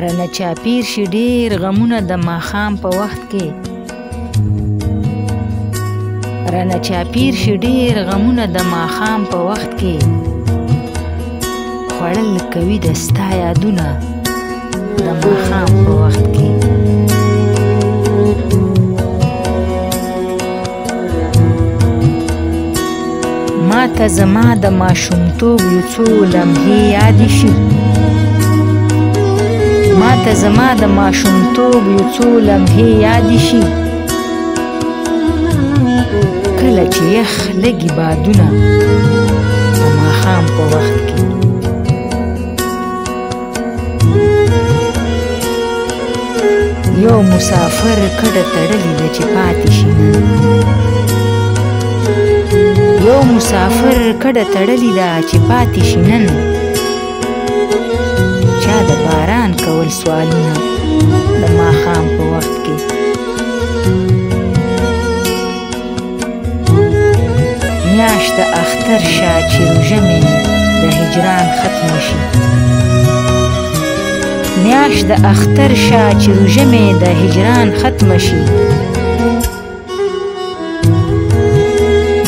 رانه چاپیر شي ډېر غمونه د ماښام په وخت کې رانه چاپیر شي ډېر غمونه د ماښام په وخت کې خوړل کوي د ستا یادونه د ماښام په وخت کې ما ته زما د ماشومتوب یو څو لمحې یادې شي ما ته زما د ماشومتوب یو څو لمحې یادې شي کله چې یخ لګي بادونه د ماښام په وخت کې یو مسافر کډه تړلې ده چې پاتې شي نن یو مسافر کډه تړلې ده چې پاتې شي نن چا د باران کول سوالونه د ماښام په وخت کې میاشت د اختر شه چې روژه مې د هجران ختمه شي میاشت د اختر شه چې روژه مې د هجران ختمه شي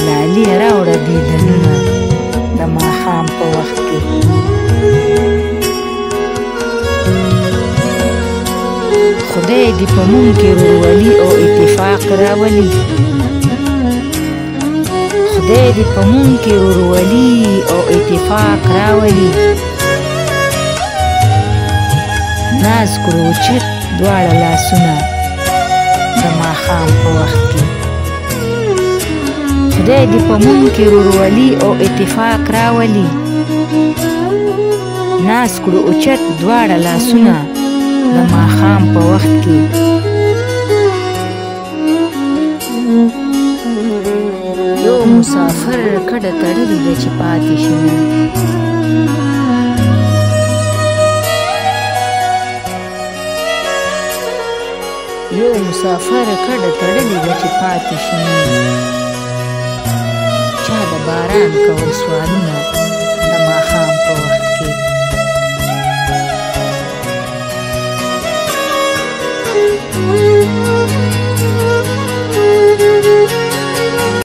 لالي راوړه دیدنونه د ماښام په وخت کې خدای دې په مونږ کې ورورولي او اتفاق راولي خدای دې په مونږ کې ورورولي او اتفاق راولي ناز کړو چت دواړه لاسونه د ماښام په وخت کې خدای دې په مونږ کې ورورولي او اتفاق راولي ناز کړو اوچت دواړه لاسونه د ماښام په وخت کې یو مسافر کډه تړلې ده چې پاتې شي یو مسافر کډه تړلې ده چې پاتې شي چا د باران کول سوالونه